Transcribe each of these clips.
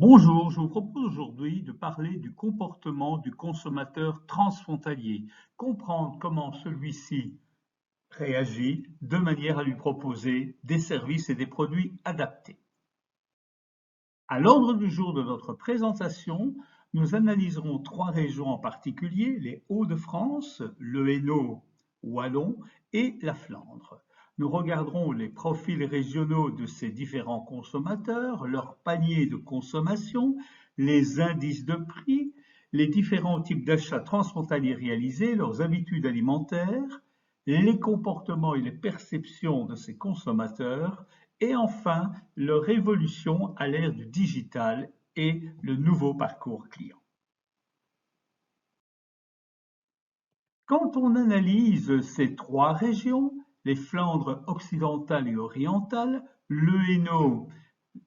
Bonjour, je vous propose aujourd'hui de parler du comportement du consommateur transfrontalier, comprendre comment celui-ci réagit de manière à lui proposer des services et des produits adaptés. À l'ordre du jour de notre présentation, nous analyserons trois régions en particulier, les Hauts-de-France, le Hainaut, Wallon et la Flandre. Nous regarderons les profils régionaux de ces différents consommateurs, leur panier de consommation, les indices de prix, les différents types d'achats transfrontaliers réalisés, leurs habitudes alimentaires, les comportements et les perceptions de ces consommateurs, et enfin leur évolution à l'ère du digital et le nouveau parcours client. Quand on analyse ces trois régions, les Flandres occidentales et orientales, le Hainaut,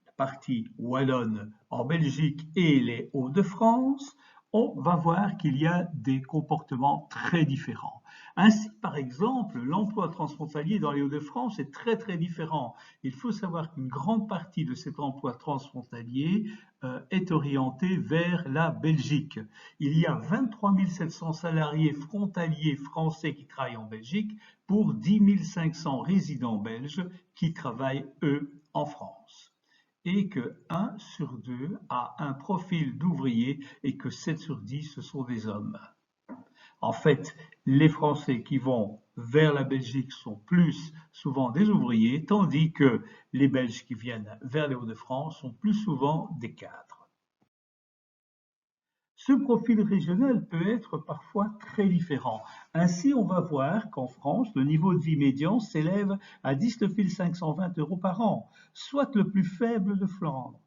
la partie wallonne en Belgique et les Hauts-de-France, on va voir qu'il y a des comportements très différents. Ainsi, par exemple, l'emploi transfrontalier dans les Hauts-de-France est très différent. Il faut savoir qu'une grande partie de cet emploi transfrontalier est orientée vers la Belgique. Il y a 23 700 salariés frontaliers français qui travaillent en Belgique pour 10 500 résidents belges qui travaillent, eux, en France. Et que 1 sur 2 a un profil d'ouvrier et que 7 sur 10 ce sont des hommes. En fait, les Français qui vont vers la Belgique sont plus souvent des ouvriers, tandis que les Belges qui viennent vers les Hauts-de-France sont plus souvent des cadres. Ce profil régional peut être parfois très différent. Ainsi, on va voir qu'en France, le niveau de vie médian s'élève à 19 520 € par an, soit le plus faible de Flandre.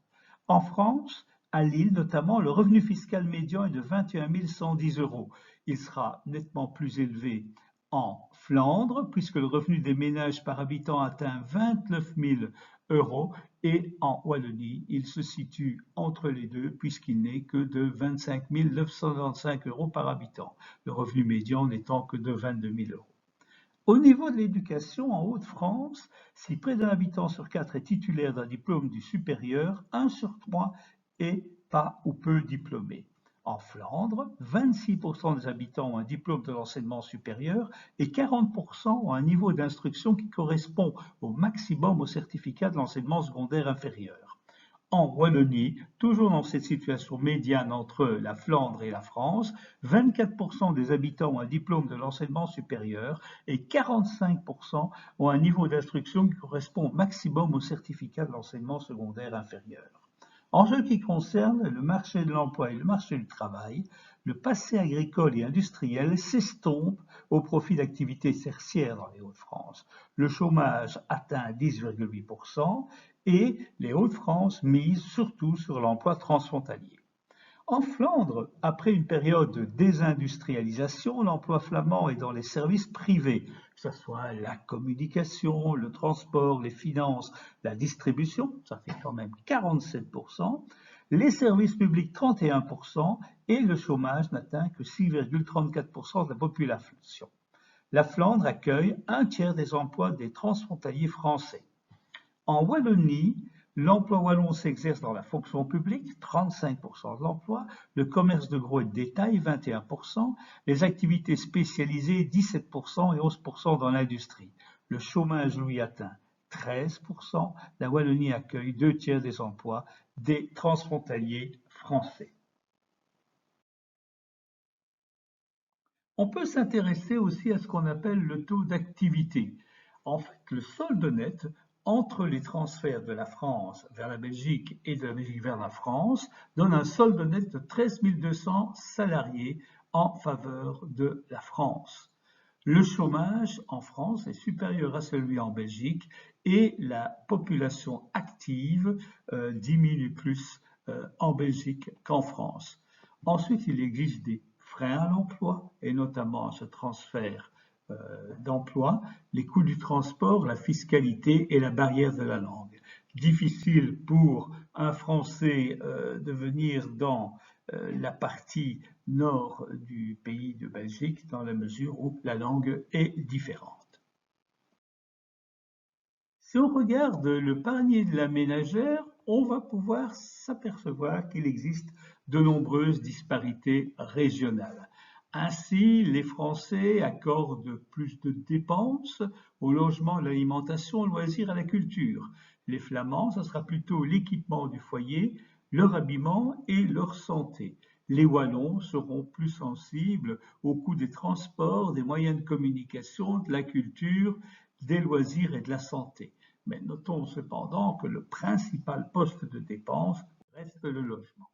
En France, à Lille notamment, le revenu fiscal médian est de 21 110 €. Il sera nettement plus élevé en Flandre, puisque le revenu des ménages par habitant atteint 29 000 € et en Wallonie, il se situe entre les deux puisqu'il n'est que de 25 995 € par habitant, le revenu médian n'étant que de 22 000 €. Au niveau de l'éducation, en Hauts-de-France, si près d'un habitant sur 4 est titulaire d'un diplôme du supérieur, 1 sur 3 est pas ou peu diplômé. En Flandre, 26% des habitants ont un diplôme de l'enseignement supérieur et 40% ont un niveau d'instruction qui correspond au maximum au certificat de l'enseignement secondaire inférieur. En Wallonie, toujours dans cette situation médiane entre la Flandre et la France, 24% des habitants ont un diplôme de l'enseignement supérieur et 45% ont un niveau d'instruction qui correspond au maximum au certificat de l'enseignement secondaire inférieur. En ce qui concerne le marché de l'emploi et le marché du travail, le passé agricole et industriel s'estompe au profit d'activités tertiaires dans les Hauts-de-France. Le chômage atteint 10,8% et les Hauts-de-France misent surtout sur l'emploi transfrontalier. En Flandre, après une période de désindustrialisation, l'emploi flamand est dans les services privés, que ce soit la communication, le transport, les finances, la distribution, ça fait quand même 47%, les services publics 31% et le chômage n'atteint que 6,34% de la population. La Flandre accueille un tiers des emplois des transfrontaliers français. En Wallonie, l'emploi wallon s'exerce dans la fonction publique, 35% de l'emploi, le commerce de gros et de détail, 21%, les activités spécialisées, 17% et 11% dans l'industrie. Le chômage, lui, atteint 13%. La Wallonie accueille 2 tiers des emplois des transfrontaliers français. On peut s'intéresser aussi à ce qu'on appelle le taux d'activité. En fait, le solde net entre les transferts de la France vers la Belgique et de la Belgique vers la France donne un solde net de 13 200 salariés en faveur de la France. Le chômage en France est supérieur à celui en Belgique et la population active diminue plus en Belgique qu'en France. Ensuite, il existe des freins à l'emploi et notamment à ce transfert d'emploi, les coûts du transport, la fiscalité et la barrière de la langue. Difficile pour un Français de venir dans la partie nord du pays de Belgique dans la mesure où la langue est différente. Si on regarde le panier de la ménagère, on va pouvoir s'apercevoir qu'il existe de nombreuses disparités régionales. Ainsi, les Français accordent plus de dépenses au logement, à l'alimentation, au loisir, à la culture. Les Flamands, ce sera plutôt l'équipement du foyer, leur habillement et leur santé. Les Wallons seront plus sensibles au coût des transports, des moyens de communication, de la culture, des loisirs et de la santé. Mais notons cependant que le principal poste de dépense reste le logement.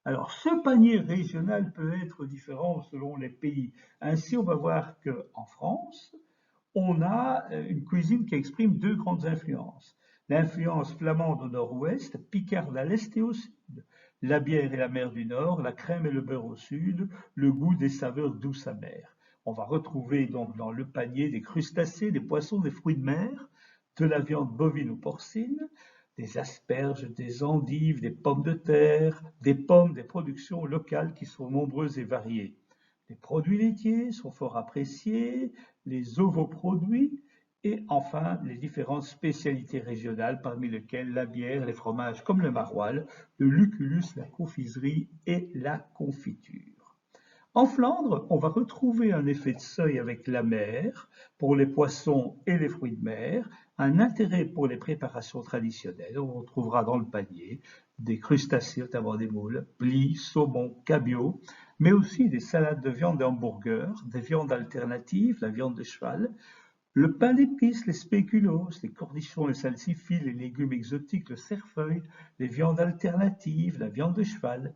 Alors, ce panier régional peut être différent selon les pays. Ainsi, on va voir qu'en France, on a une cuisine qui exprime deux grandes influences. L'influence flamande au nord-ouest, picarde à l'est et au sud. La bière et la mer du nord, la crème et le beurre au sud, le goût des saveurs douces amères. On va retrouver donc dans le panier des crustacés, des poissons, des fruits de mer, de la viande bovine ou porcine, des asperges, des endives, des pommes de terre, des pommes, des productions locales qui sont nombreuses et variées. Les produits laitiers sont fort appréciés, les ovoproduits et enfin les différentes spécialités régionales parmi lesquelles la bière, les fromages comme le maroilles, le lucullus, la confiserie et la confiture. En Flandre, on va retrouver un effet de seuil avec la mer pour les poissons et les fruits de mer, un intérêt pour les préparations traditionnelles. On retrouvera dans le panier des crustacés, notamment des moules, blis, saumon, cabillaud, mais aussi des salades de viande et hamburgers, des viandes alternatives, la viande de cheval, le pain d'épices, les spéculoos, les cornichons, les salsifis, les légumes exotiques, le cerfeuil, les viandes alternatives, la viande de cheval,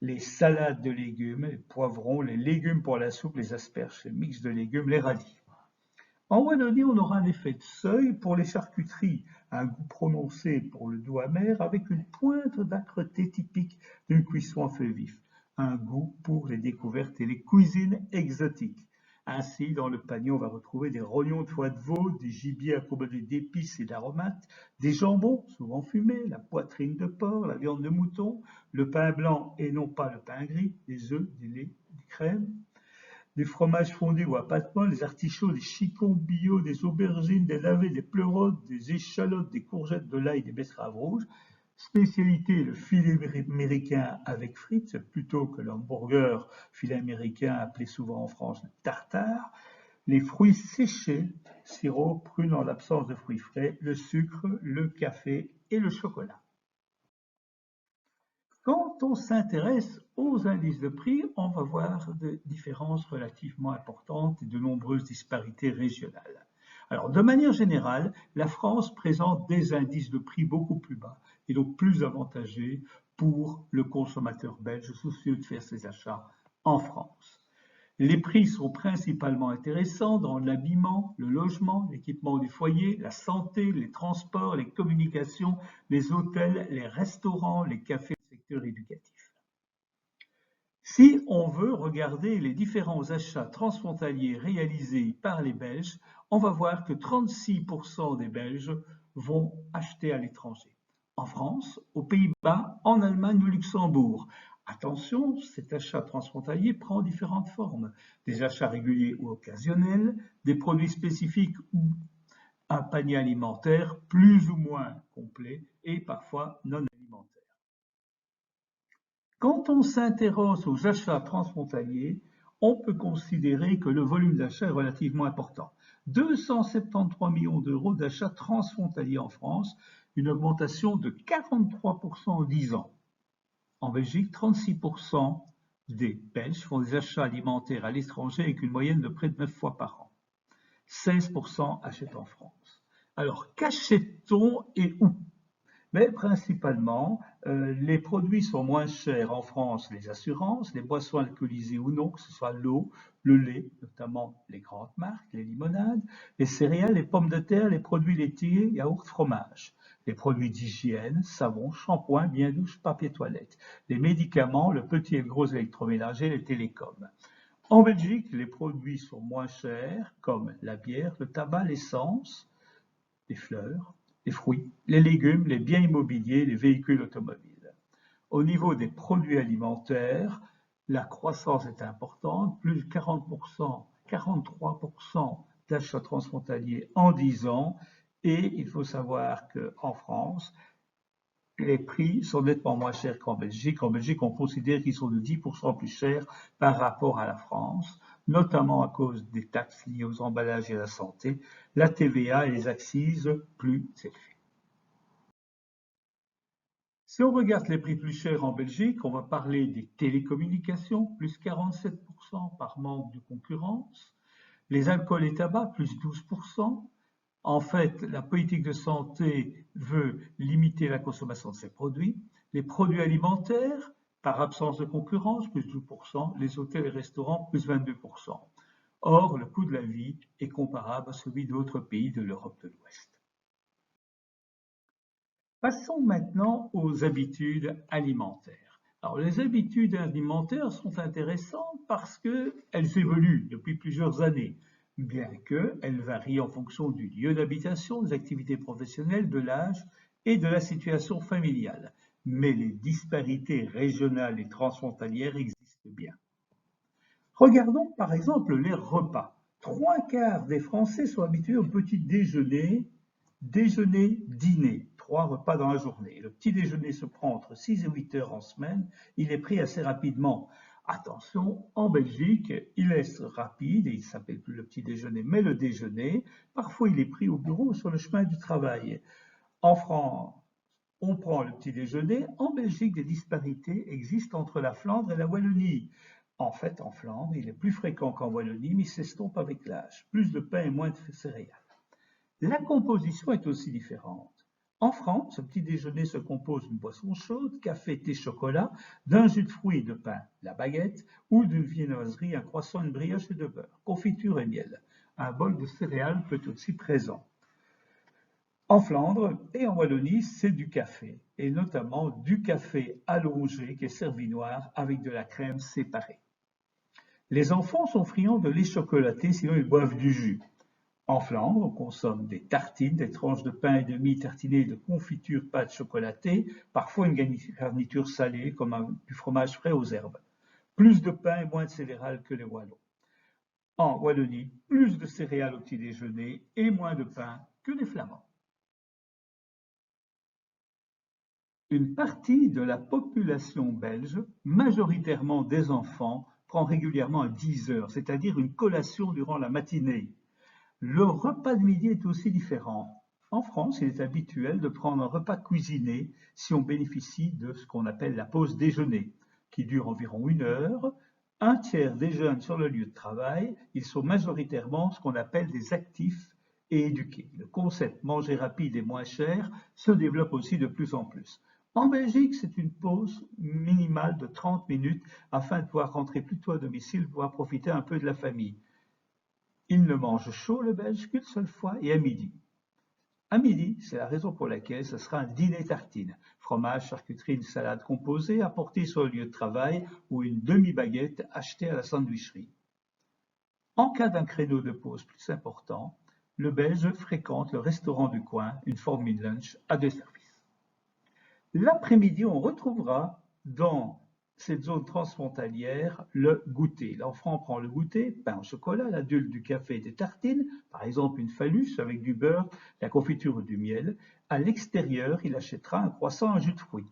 les salades de légumes, les poivrons, les légumes pour la soupe, les asperges, les mix de légumes, les radis. En Wallonie, on aura un effet de seuil pour les charcuteries, un goût prononcé pour le doux amer avec une pointe d'âcreté typique d'une cuisson à feu vif, un goût pour les découvertes et les cuisines exotiques. Ainsi, dans le panier, on va retrouver des rognons de foie de veau, des gibiers accompagnés d'épices et d'aromates, des jambons, souvent fumés, la poitrine de porc, la viande de mouton, le pain blanc et non pas le pain gris, des œufs, des laits, des crèmes, des fromages fondus ou à pâte molle, des artichauts, des chicons bio, des aubergines, des navets, des pleurotes, des échalotes, des courgettes, de l'ail, des betteraves rouges. Spécialité, le filet américain avec frites, plutôt que l'hamburger filet américain appelé souvent en France le tartare. Les fruits séchés, sirop, prunes en l'absence de fruits frais, le sucre, le café et le chocolat. Quand on s'intéresse aux indices de prix, on va voir des différences relativement importantes et de nombreuses disparités régionales. Alors, de manière générale, la France présente des indices de prix beaucoup plus bas et donc plus avantageux pour le consommateur belge soucieux de faire ses achats en France. Les prix sont principalement intéressants dans l'habillement, le logement, l'équipement du foyer, la santé, les transports, les communications, les hôtels, les restaurants, les cafés, le secteur éducatif. Si on veut regarder les différents achats transfrontaliers réalisés par les Belges, on va voir que 36% des Belges vont acheter à l'étranger. En France, aux Pays-Bas, en Allemagne ou au Luxembourg. Attention, cet achat transfrontalier prend différentes formes. Des achats réguliers ou occasionnels, des produits spécifiques ou un panier alimentaire plus ou moins complet et parfois non alimentaire. Quand on s'intéresse aux achats transfrontaliers, on peut considérer que le volume d'achat est relativement important. 273 millions d'euros d'achats transfrontaliers en France, une augmentation de 43% en 10 ans. En Belgique, 36% des Belges font des achats alimentaires à l'étranger avec une moyenne de près de 9 fois par an. 16% achètent en France. Alors, qu'achète-t-on et où? Mais principalement, les produits sont moins chers en France, les assurances, les boissons alcoolisées ou non, que ce soit l'eau, le lait, notamment les grandes marques, les limonades, les céréales, les pommes de terre, les produits laitiers, yaourts, fromage, les produits d'hygiène, savon, shampoing, bien douche, papier toilette, les médicaments, le petit et le gros électroménager, les télécoms. En Belgique, les produits sont moins chers, comme la bière, le tabac, l'essence, les fleurs, les fruits, les légumes, les biens immobiliers, les véhicules automobiles. Au niveau des produits alimentaires, la croissance est importante, plus de 40%, 43% d'achats transfrontaliers en 10 ans Et il faut savoir qu'en France, les prix sont nettement moins chers qu'en Belgique. En Belgique, on considère qu'ils sont de 10% plus chers par rapport à la France, notamment à cause des taxes liées aux emballages et à la santé, la TVA et les accises plus élevées. Si on regarde les prix plus chers en Belgique, on va parler des télécommunications, plus 47% par manque de concurrence, les alcools et tabac, plus 12%. En fait, la politique de santé veut limiter la consommation de ces produits. Les produits alimentaires, par absence de concurrence, plus 12%. Les hôtels et restaurants, plus 22%. Or, le coût de la vie est comparable à celui d'autres pays de l'Europe de l'Ouest. Passons maintenant aux habitudes alimentaires. Alors, les habitudes alimentaires sont intéressantes parce qu'elles évoluent depuis plusieurs années, bien qu'elles varient en fonction du lieu d'habitation, des activités professionnelles, de l'âge et de la situation familiale. Mais les disparités régionales et transfrontalières existent bien. Regardons par exemple les repas. 3/4 des Français sont habitués au petit déjeuner, déjeuner, dîner, 3 repas dans la journée. Le petit déjeuner se prend entre 6 et 8 heures en semaine. Il est pris assez rapidement. Attention, en Belgique, il est rapide et il ne s'appelle plus le petit déjeuner, mais le déjeuner. Parfois, il est pris au bureau ou sur le chemin du travail. En France, on prend le petit déjeuner. En Belgique, des disparités existent entre la Flandre et la Wallonie. En fait, en Flandre, il est plus fréquent qu'en Wallonie, mais il s'estompe avec l'âge. Plus de pain et moins de céréales. La composition est aussi différente. En France, le petit déjeuner se compose d'une boisson chaude, café, thé, chocolat, d'un jus de fruits et de pain, la baguette, ou d'une viennoiserie, un croissant, une brioche et de beurre, confiture et miel. Un bol de céréales peut être aussi présent. En Flandre et en Wallonie, c'est du café, et notamment du café allongé qui est servi noir avec de la crème séparée. Les enfants sont friands de lait chocolaté, sinon ils boivent du jus. En Flandre, on consomme des tartines, des tranches de pain et de mie tartinées de confiture pâte chocolatée, parfois une garniture salée comme du fromage frais aux herbes. Plus de pain et moins de céréales que les Wallons. En Wallonie, plus de céréales au petit déjeuner et moins de pain que les Flamands. Une partie de la population belge, majoritairement des enfants, prend régulièrement à 10 heures, c'est-à-dire une collation durant la matinée. Le repas de midi est aussi différent. En France, il est habituel de prendre un repas cuisiné si on bénéficie de ce qu'on appelle la pause déjeuner, qui dure environ 1 heure. Un tiers des jeunes sur le lieu de travail, ils sont majoritairement ce qu'on appelle des actifs et éduqués. Le concept manger rapide et moins cher se développe aussi de plus en plus. En Belgique, c'est une pause minimale de 30 minutes afin de pouvoir rentrer plus tôt à domicile, pouvoir profiter un peu de la famille. Il ne mange chaud, le Belge, qu'une seule fois et à midi. À midi, c'est la raison pour laquelle ce sera un dîner tartine. Fromage, charcuterie, une salade composée apportée sur le lieu de travail ou une demi-baguette achetée à la sandwicherie. En cas d'un créneau de pause plus important, le Belge fréquente le restaurant du coin, une formule lunch à 2 services. L'après-midi, on retrouvera dans cette zone transfrontalière le goûter. L'enfant prend le goûter, pain au chocolat, l'adulte du café et des tartines, par exemple une phallus avec du beurre, la confiture ou du miel. À l'extérieur, il achètera un croissant, un jus de fruits.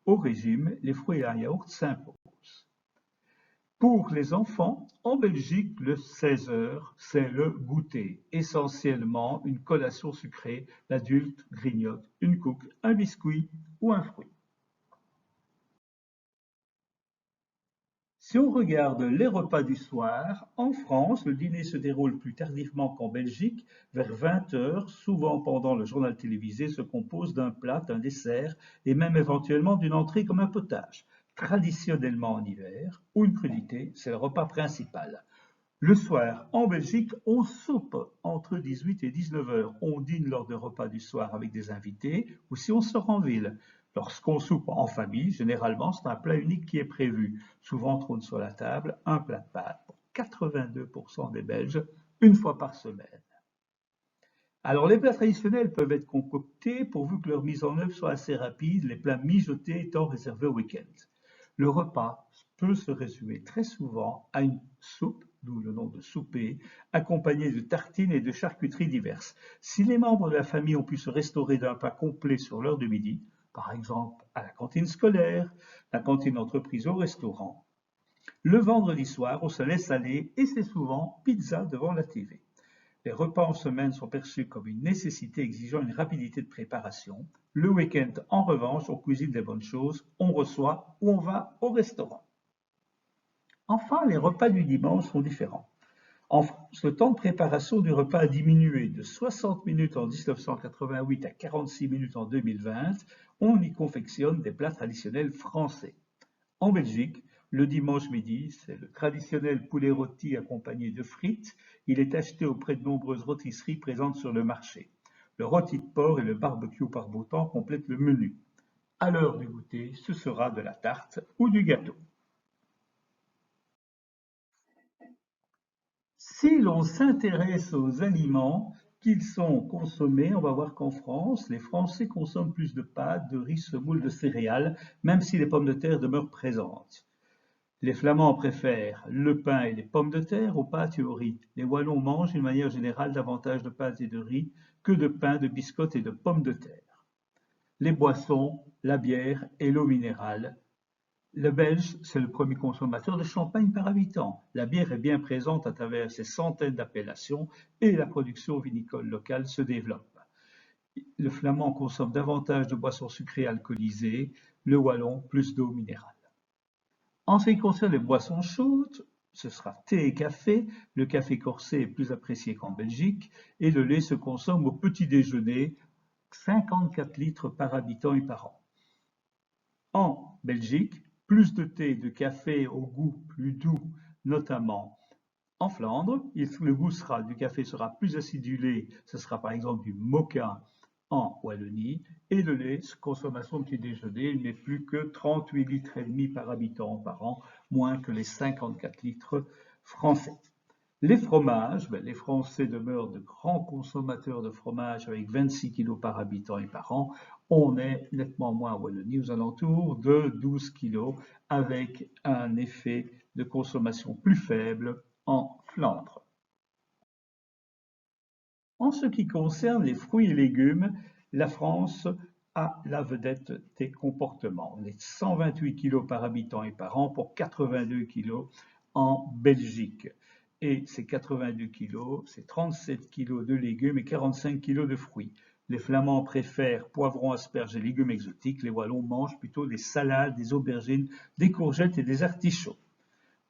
Au régime, les fruits et un yaourt s'imposent. Pour les enfants, en Belgique, le 16 heures, c'est le goûter. Essentiellement une collation sucrée. L'adulte grignote une couque, un biscuit ou un fruit. Si on regarde les repas du soir, en France, le dîner se déroule plus tardivement qu'en Belgique, vers 20 heures, souvent pendant le journal télévisé, se compose d'un plat, d'un dessert et même éventuellement d'une entrée comme un potage. Traditionnellement en hiver, ou une crudité, c'est le repas principal. Le soir, en Belgique, on soupe entre 18 et 19 heures. On dîne lors de repas du soir avec des invités ou si on sort en ville. Lorsqu'on soupe en famille, généralement, c'est un plat unique qui est prévu. Souvent trône sur la table un plat de pâtes pour 82% des Belges, une fois par semaine. Alors, les plats traditionnels peuvent être concoctés pourvu que leur mise en œuvre soit assez rapide, les plats mijotés étant réservés au week-end. Le repas peut se résumer très souvent à une soupe d'où le nom de souper, accompagné de tartines et de charcuteries diverses. Si les membres de la famille ont pu se restaurer d'un pain complet sur l'heure de midi, par exemple à la cantine scolaire, la cantine d'entreprise au restaurant, le vendredi soir, on se laisse aller et c'est souvent pizza devant la TV. Les repas en semaine sont perçus comme une nécessité exigeant une rapidité de préparation. Le week-end, en revanche, on cuisine des bonnes choses, on reçoit ou on va au restaurant. Enfin, les repas du dimanche sont différents. En France, le temps de préparation du repas a diminué de 60 minutes en 1988 à 46 minutes en 2020. On y confectionne des plats traditionnels français. En Belgique, le dimanche midi, c'est le traditionnel poulet rôti accompagné de frites. Il est acheté auprès de nombreuses rôtisseries présentes sur le marché. Le rôti de porc et le barbecue par beau temps complètent le menu. À l'heure du goûter, ce sera de la tarte ou du gâteau. Si l'on s'intéresse aux aliments qui sont consommés, on va voir qu'en France, les Français consomment plus de pâtes, de riz, semoule, de céréales, même si les pommes de terre demeurent présentes. Les Flamands préfèrent le pain et les pommes de terre aux pâtes et au riz. Les Wallons mangent d'une manière générale davantage de pâtes et de riz que de pain, de biscottes et de pommes de terre. Les boissons, la bière et l'eau minérale. Le Belge, c'est le premier consommateur de champagne par habitant. La bière est bien présente à travers ses centaines d'appellations et la production vinicole locale se développe. Le Flamand consomme davantage de boissons sucrées alcoolisées, le Wallon plus d'eau minérale. En ce qui concerne les boissons chaudes, ce sera thé et café. Le café corsé est plus apprécié qu'en Belgique et le lait se consomme au petit déjeuner, 54 litres par habitant et par an. En Belgique, plus de thé et de café au goût plus doux, notamment en Flandre. Le goût du café sera plus acidulé, ce sera par exemple du moka en Wallonie. Et le lait, consommation de petit déjeuner, il n'est plus que 38 litres et demi par habitant par an, moins que les 54 litres français. Les fromages, les Français demeurent de grands consommateurs de fromage avec 26 kg par habitant et par an. On est nettement moins en Wallonie, aux alentours de 12 kg, avec un effet de consommation plus faible en Flandre. En ce qui concerne les fruits et légumes, la France a la vedette des comportements. On est 128 kg par habitant et par an pour 82 kg en Belgique. Et ces 82 kg, c'est 37 kg de légumes et 45 kg de fruits. Les Flamands préfèrent poivrons, asperges et légumes exotiques. Les Wallons mangent plutôt des salades, des aubergines, des courgettes et des artichauts.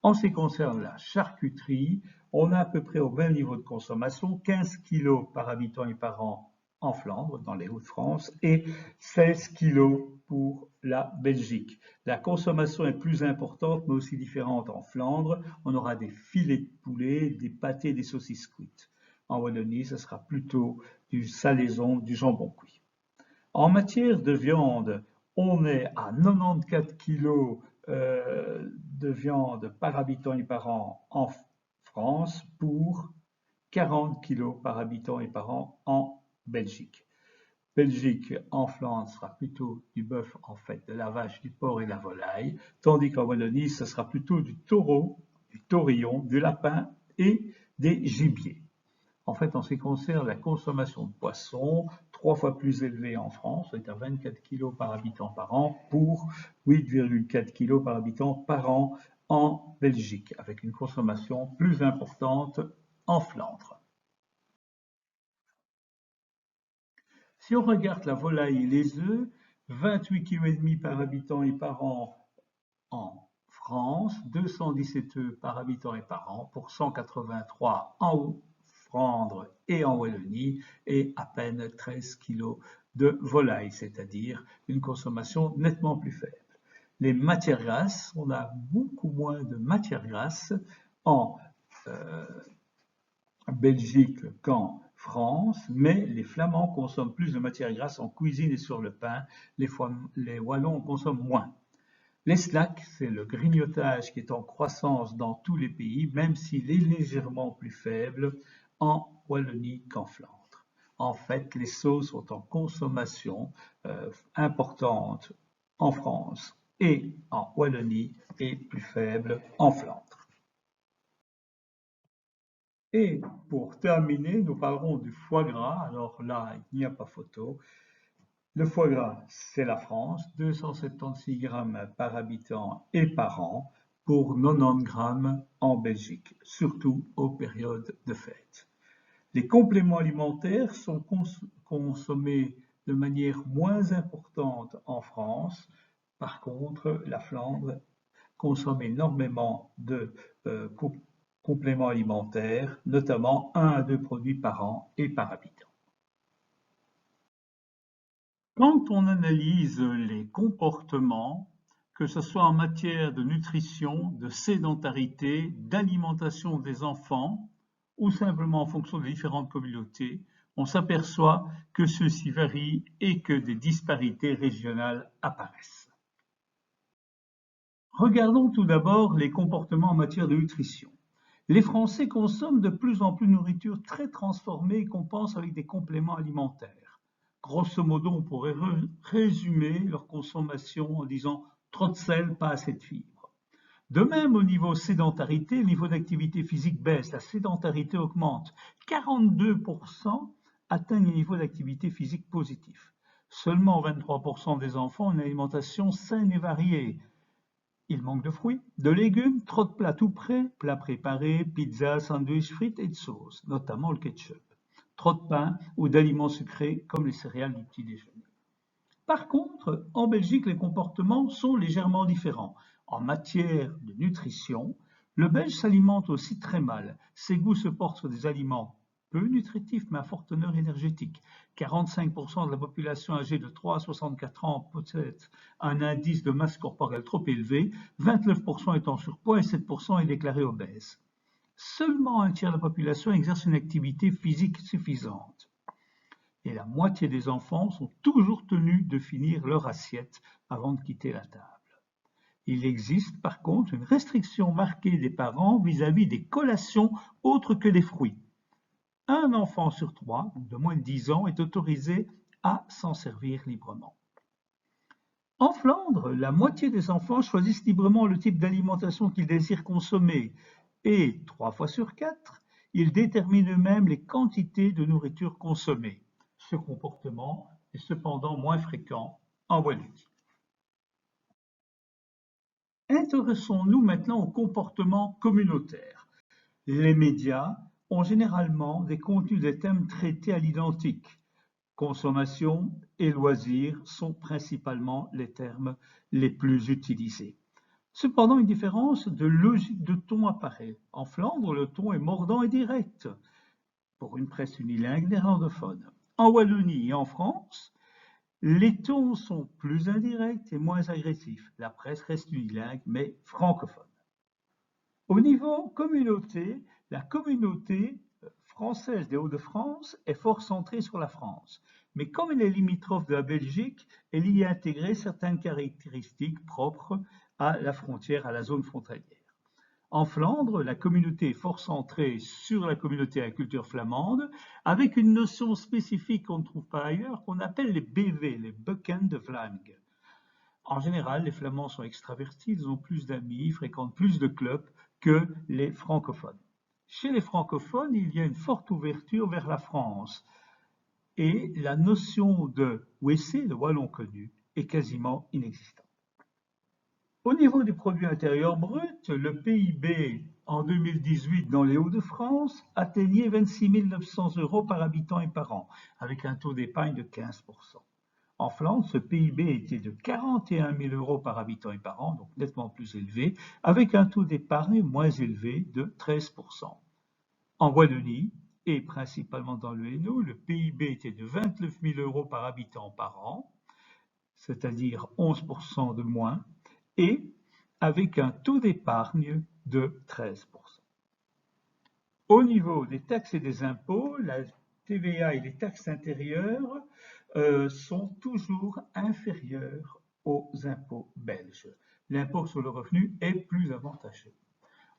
En ce qui concerne la charcuterie, on a à peu près au même niveau de consommation, 15 kg par habitant et par an en Flandre, dans les Hauts-de-France, et 16 kg pour la Belgique. La consommation est plus importante, mais aussi différente en Flandre. On aura des filets de poulet, des pâtés, des saucisses cuites. En Wallonie, ce sera plutôt du salaison, du jambon cuit. En matière de viande, on est à 94 kg de viande par habitant et par an en France pour 40 kg par habitant et par an en Belgique. Belgique, en Flandre, sera plutôt du bœuf, en fait, de la vache, du porc et de la volaille, tandis qu'en Wallonie, ce sera plutôt du taureau, du taurillon, du lapin et des gibiers. En fait, en ce qui concerne la consommation de poissons, 3 fois plus élevée en France, c'est à 24 kg par habitant par an pour 8,4 kg par habitant par an en Belgique, avec une consommation plus importante en Flandre. Si on regarde la volaille et les œufs, 28,5 kg par habitant et par an en France, 217 œufs par habitant et par an pour 183 en Flandre et en Wallonie, et à peine 13 kg de volaille, c'est-à-dire une consommation nettement plus faible. Les matières grasses, on a beaucoup moins de matières grasses en Belgique qu'en France, mais les Flamands consomment plus de matières grasses en cuisine et sur le pain, les Wallons consomment moins. Les snacks, c'est le grignotage qui est en croissance dans tous les pays, même s'il est légèrement plus faible en Wallonie qu'en Flandre. En fait, les sauces sont en consommation importante en France et en Wallonie et plus faible en Flandre. Et pour terminer, nous parlerons du foie gras. Alors là, il n'y a pas photo. Le foie gras, c'est la France, 276 grammes par habitant et par an pour 90 grammes en Belgique, surtout aux périodes de fête. Les compléments alimentaires sont consommés de manière moins importante en France. Par contre, la Flandre consomme énormément de compléments alimentaires, notamment 1 à 2 produits par an et par habitant. Quand on analyse les comportements, que ce soit en matière de nutrition, de sédentarité, d'alimentation des enfants, ou simplement en fonction des différentes communautés, on s'aperçoit que ceux-ci varient et que des disparités régionales apparaissent. Regardons tout d'abord les comportements en matière de nutrition. Les Français consomment de plus en plus de nourriture très transformée et qu'on pense avec des compléments alimentaires. Grosso modo, on pourrait résumer leur consommation en disant trop de sel, pas assez de fibres. De même, au niveau sédentarité, le niveau d'activité physique baisse, la sédentarité augmente. 42% atteignent un niveau d'activité physique positif. Seulement 23% des enfants ont une alimentation saine et variée. Il manque de fruits, de légumes, trop de plats tout prêts, plats préparés, pizzas, sandwichs, frites et de sauces, notamment le ketchup. Trop de pain ou d'aliments sucrés comme les céréales du petit déjeuner. Par contre, en Belgique, les comportements sont légèrement différents. En matière de nutrition, le Belge s'alimente aussi très mal. Ses goûts se portent sur des aliments peu nutritifs mais à forte teneur énergétique. 45% de la population âgée de 3 à 64 ans possède un indice de masse corporelle trop élevé, 29% est en surpoids et 7% est déclaré obèse. Seulement un tiers de la population exerce une activité physique suffisante. Et la moitié des enfants sont toujours tenus de finir leur assiette avant de quitter la table. Il existe par contre une restriction marquée des parents vis-à-vis des collations autres que des fruits. Un enfant sur 3, de moins de 10 ans, est autorisé à s'en servir librement. En Flandre, la moitié des enfants choisissent librement le type d'alimentation qu'ils désirent consommer et 3 fois sur 4, ils déterminent eux-mêmes les quantités de nourriture consommées. Ce comportement est cependant moins fréquent en Wallonie. Intéressons-nous maintenant au comportement communautaire. Les médias ont généralement des contenus des thèmes traités à l'identique. Consommation et loisirs sont principalement les termes les plus utilisés. Cependant, une différence de logique de ton apparaît. En Flandre, le ton est mordant et direct pour une presse unilingue néerlandophone. En Wallonie et en France, les tons sont plus indirects et moins agressifs. La presse reste unilingue mais francophone. Au niveau communauté, la communauté française des Hauts-de-France est fort centrée sur la France. Mais comme elle est limitrophe de la Belgique, elle y a intégré certaines caractéristiques propres à la frontière, à la zone frontalière. En Flandre, la communauté est fort centrée sur la communauté à la culture flamande, avec une notion spécifique qu'on ne trouve pas ailleurs, qu'on appelle les BV, les Bukken de Vlaanderen. En général, les Flamands sont extravertis, ils ont plus d'amis, ils fréquentent plus de clubs que les francophones. Chez les francophones, il y a une forte ouverture vers la France et la notion de WC, de wallon connu, est quasiment inexistante. Au niveau du produit intérieur brut, le PIB en 2018 dans les Hauts-de-France atteignait 26 900 € par habitant et par an, avec un taux d'épargne de 15%. En Flandre, ce PIB était de 41 000 € par habitant et par an, donc nettement plus élevé, avec un taux d'épargne moins élevé de 13%. En Wallonie, et principalement dans le Hainaut, le PIB était de 29 000 € par habitant par an, c'est-à-dire 11% de moins, et avec un taux d'épargne de 13%. Au niveau des taxes et des impôts, la TVA et les taxes intérieures sont toujours inférieurs aux impôts belges. L'impôt sur le revenu est plus avantageux.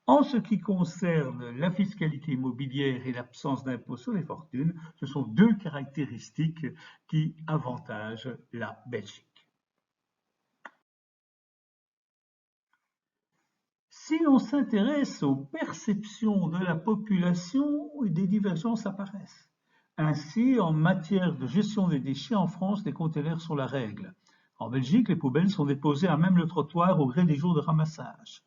En ce qui concerne la fiscalité immobilière et l'absence d'impôt sur les fortunes, ce sont deux caractéristiques qui avantagent la Belgique. Si l'on s'intéresse aux perceptions de la population, des divergences apparaissent. Ainsi, en matière de gestion des déchets en France, les conteneurs sont la règle. En Belgique, les poubelles sont déposées à même le trottoir au gré des jours de ramassage.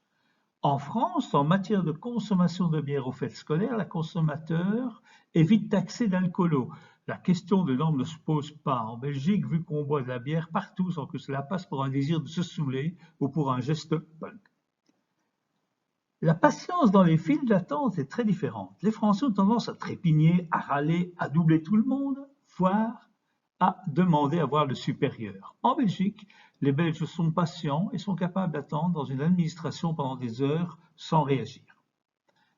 En France, en matière de consommation de bière aux fêtes scolaires, le consommateur est vite taxé d'alcoolo. La question de normes ne se pose pas en Belgique, vu qu'on boit de la bière partout sans que cela passe pour un désir de se saouler ou pour un geste punk. La patience dans les files d'attente est très différente. Les Français ont tendance à trépigner, à râler, à doubler tout le monde, voire à demander à voir le supérieur. En Belgique, les Belges sont patients et sont capables d'attendre dans une administration pendant des heures sans réagir.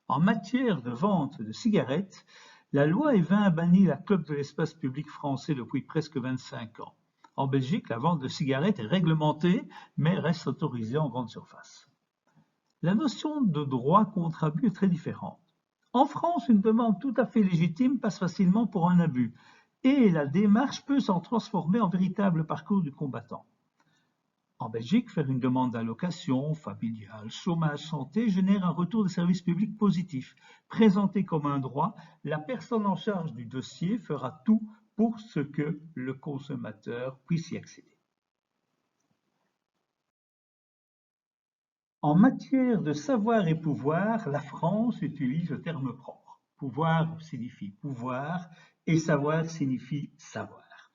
En matière de vente de cigarettes, la loi E20 a banni la clope de l'espace public français depuis presque 25 ans. En Belgique, la vente de cigarettes est réglementée, mais reste autorisée en grande surface. La notion de droit contre abus est très différente. En France, une demande tout à fait légitime passe facilement pour un abus, et la démarche peut s'en transformer en véritable parcours du combattant. En Belgique, faire une demande d'allocation familiale, chômage, santé génère un retour de service public positif. Présenté comme un droit, la personne en charge du dossier fera tout pour ce que le consommateur puisse y accéder. En matière de savoir et pouvoir, la France utilise le terme propre. Pouvoir signifie pouvoir et savoir signifie savoir.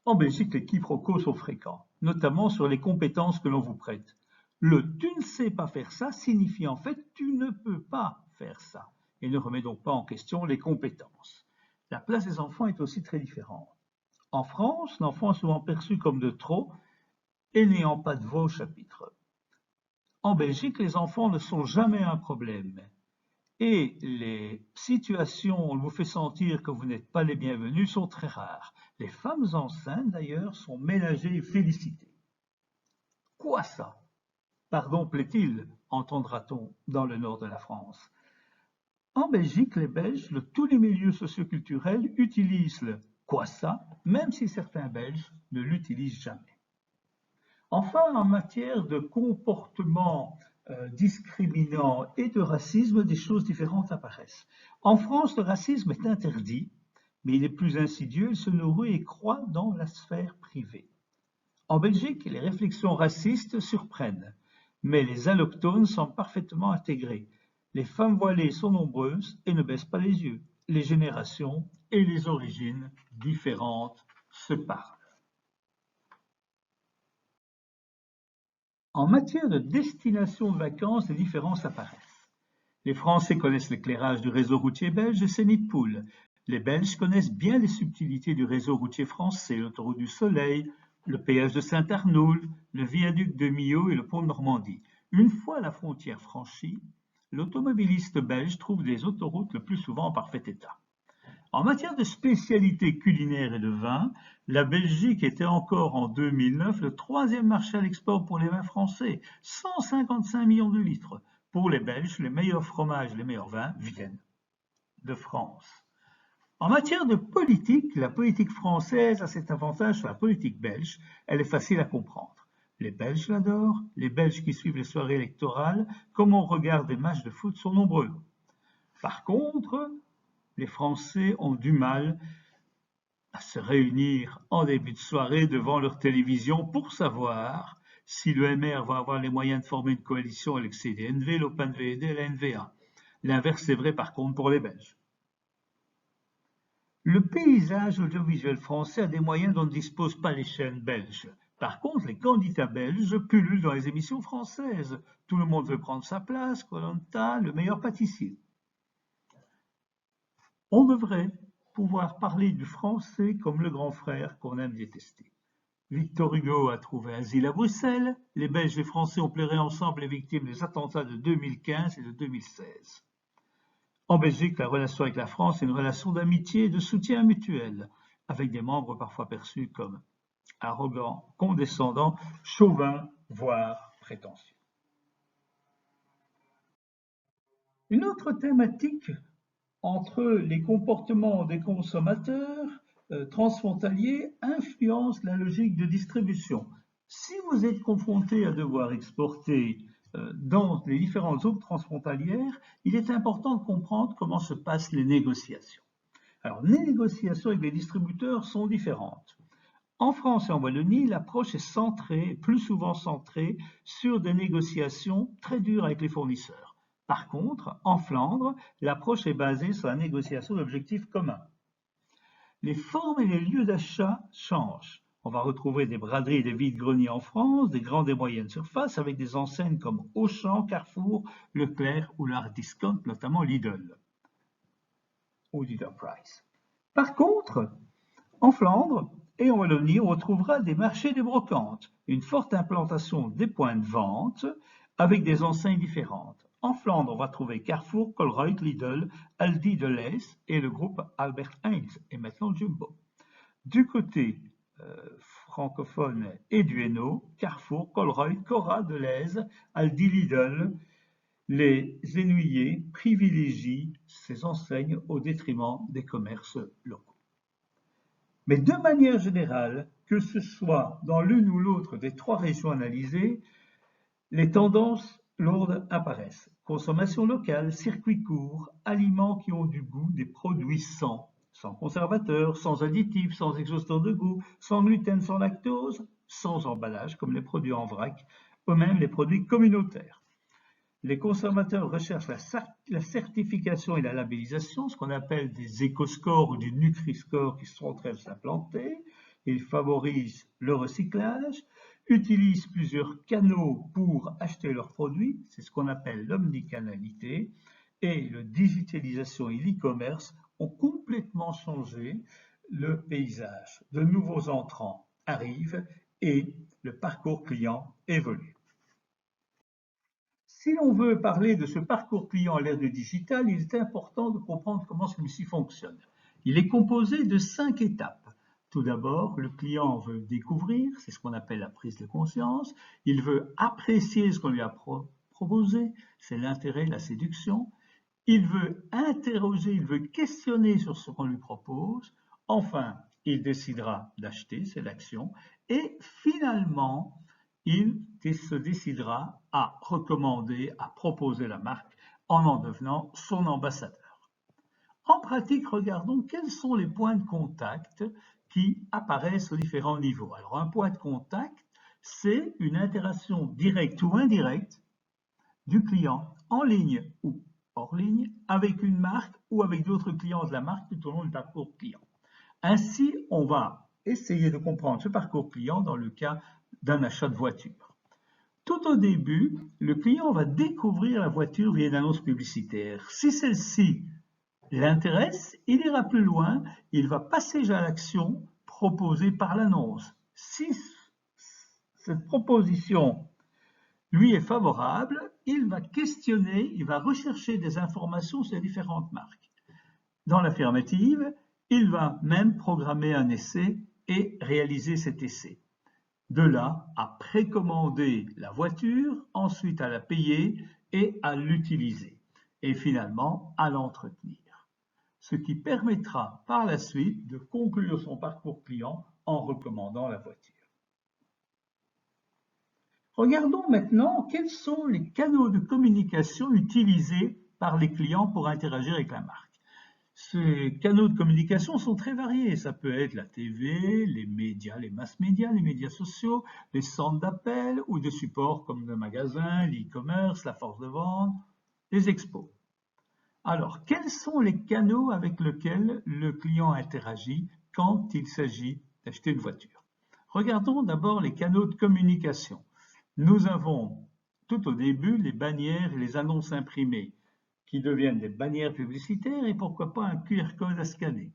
En Belgique, les quiproquos sont fréquents, notamment sur les compétences que l'on vous prête. Le tu ne sais pas faire ça signifie en fait tu ne peux pas faire ça et ne remet donc pas en question les compétences. La place des enfants est aussi très différente. En France, l'enfant est souvent perçu comme de trop et n'ayant pas de voix au chapitre. En Belgique, les enfants ne sont jamais un problème. Et les situations où on vous fait sentir que vous n'êtes pas les bienvenus sont très rares. Les femmes enceintes, d'ailleurs, sont ménagées et félicitées. Quoi ça? Pardon, plaît-il, entendra-t-on dans le nord de la France. En Belgique, les Belges de tous les milieux socioculturels utilisent le quoi ça, même si certains Belges ne l'utilisent jamais. Enfin, en matière de comportement discriminant et de racisme, des choses différentes apparaissent. En France, le racisme est interdit, mais il est plus insidieux, il se nourrit et croît dans la sphère privée. En Belgique, les réflexions racistes surprennent, mais les allochtones sont parfaitement intégrés. Les femmes voilées sont nombreuses et ne baissent pas les yeux. Les générations et les origines différentes se parlent. En matière de destination de vacances, les différences apparaissent. Les Français connaissent l'éclairage du réseau routier belge et ses nids de poules. Les Belges connaissent bien les subtilités du réseau routier français, l'autoroute du Soleil, le péage de Saint-Arnoul, le viaduc de Millau et le pont de Normandie. Une fois la frontière franchie, l'automobiliste belge trouve des autoroutes le plus souvent en parfait état. En matière de spécialité culinaire et de vin, la Belgique était encore en 2009 le troisième marché à l'export pour les vins français, 155 millions de litres. Pour les Belges, les meilleurs fromages et les meilleurs vins viennent de France. En matière de politique, la politique française a cet avantage sur la politique belge, elle est facile à comprendre. Les Belges l'adorent, les Belges qui suivent les soirées électorales, comme on regarde des matchs de foot, sont nombreux. Par contre, les Français ont du mal à se réunir en début de soirée devant leur télévision pour savoir si le MR va avoir les moyens de former une coalition avec le CDNV, l'OPANVD et la NVA. L'inverse est vrai par contre pour les Belges. Le paysage audiovisuel français a des moyens dont ne disposent pas les chaînes belges. Par contre, les candidats belges pullulent dans les émissions françaises. Tout le monde veut prendre sa place, Koh-Lanta, le meilleur pâtissier. On devrait pouvoir parler du français comme le grand frère qu'on aime détester. Victor Hugo a trouvé asile à Bruxelles, les Belges et les Français ont pleuré ensemble les victimes des attentats de 2015 et de 2016. En Belgique, la relation avec la France est une relation d'amitié et de soutien mutuel, avec des membres parfois perçus comme arrogants, condescendants, chauvins, voire prétentieux. Une autre thématique entre les comportements des consommateurs transfrontaliers influence la logique de distribution. Si vous êtes confronté à devoir exporter dans les différentes zones transfrontalières, il est important de comprendre comment se passent les négociations. Alors, les négociations avec les distributeurs sont différentes. En France et en Wallonie, l'approche est centrée, plus souvent centrée, sur des négociations très dures avec les fournisseurs. Par contre, en Flandre, l'approche est basée sur la négociation d'objectifs communs. Les formes et les lieux d'achat changent. On va retrouver des braderies et des vide-greniers en France, des grandes et moyennes surfaces avec des enseignes comme Auchan, Carrefour, Leclerc ou l'Hard Discount, notamment Lidl ou Leader Price. Par contre, en Flandre et en Wallonie, on retrouvera des marchés des brocantes, une forte implantation des points de vente avec des enseignes différentes. En Flandre, on va trouver Carrefour, Colruyt, Lidl, Aldi Delhaize et le groupe Albert Heijn et maintenant Jumbo. Du côté francophone et du Hainaut, Carrefour, Colruyt, Cora, Delhaize, Aldi Lidl, les Hainouiers privilégient ces enseignes au détriment des commerces locaux. Mais de manière générale, que ce soit dans l'une ou l'autre des trois régions analysées, les tendances lourdes apparaissent. Consommation locale, circuit court, aliments qui ont du goût, des produits sans conservateur, sans additifs, sans exhausteur de goût, sans gluten, sans lactose, sans emballage, comme les produits en vrac, ou même les produits communautaires. Les consommateurs recherchent la certification et la labellisation, ce qu'on appelle des éco-scores ou du Nutri-score qui sont en train de s'implanter. Ils favorisent le recyclage, utilisent plusieurs canaux pour acheter leurs produits, c'est ce qu'on appelle l'omnicanalité, et la digitalisation et l'e-commerce ont complètement changé le paysage. De nouveaux entrants arrivent et le parcours client évolue. Si l'on veut parler de ce parcours client à l'ère du digital, il est important de comprendre comment celui-ci fonctionne. Il est composé de 5 étapes. Tout d'abord, le client veut découvrir, c'est ce qu'on appelle la prise de conscience. Il veut apprécier ce qu'on lui a proposé, c'est l'intérêt, la séduction. Il veut interroger, il veut questionner sur ce qu'on lui propose. Enfin, il décidera d'acheter, c'est l'action. Et finalement, il se décidera à recommander, à proposer la marque en devenant son ambassadeur. En pratique, regardons quels sont les points de contact qui apparaissent aux différents niveaux. Alors, un point de contact, c'est une interaction directe ou indirecte du client en ligne ou hors ligne avec une marque ou avec d'autres clients de la marque tout au long du parcours client. Ainsi, on va essayer de comprendre ce parcours client dans le cas d'un achat de voiture. Tout au début, le client va découvrir la voiture via une annonce publicitaire. Si celle-ci l'intéresse, il ira plus loin, il va passer à l'action proposée par l'annonce. Si cette proposition lui est favorable, il va questionner, il va rechercher des informations sur les différentes marques. Dans l'affirmative, il va même programmer un essai et réaliser cet essai. De là à précommander la voiture, ensuite à la payer et à l'utiliser, et finalement à l'entretenir. Ce qui permettra par la suite de conclure son parcours client en recommandant la voiture. Regardons maintenant quels sont les canaux de communication utilisés par les clients pour interagir avec la marque. Ces canaux de communication sont très variés. Ça peut être la TV, les médias, les mass médias, les médias sociaux, les centres d'appel ou des supports comme le magasin, l'e-commerce, la force de vente, les expos. Alors, quels sont les canaux avec lesquels le client interagit quand il s'agit d'acheter une voiture? Regardons d'abord les canaux de communication. Nous avons tout au début les bannières et les annonces imprimées qui deviennent des bannières publicitaires et pourquoi pas un QR code à scanner.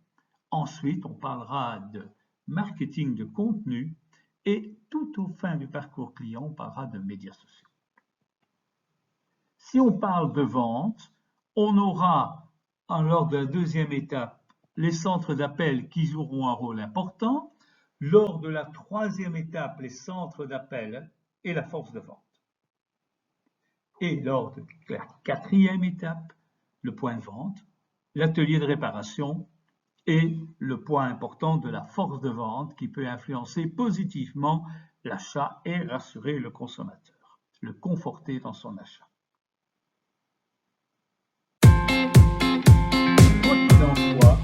Ensuite, on parlera de marketing de contenu et tout au fin du parcours client, on parlera de médias sociaux. Si on parle de vente, on aura, lors de la deuxième étape, les centres d'appel qui joueront un rôle important. Lors de la troisième étape, les centres d'appel et la force de vente. Et lors de la quatrième étape, le point de vente, l'atelier de réparation et le point important de la force de vente qui peut influencer positivement l'achat et rassurer le consommateur. le conforter dans son achat. Quoi qu'il en soit,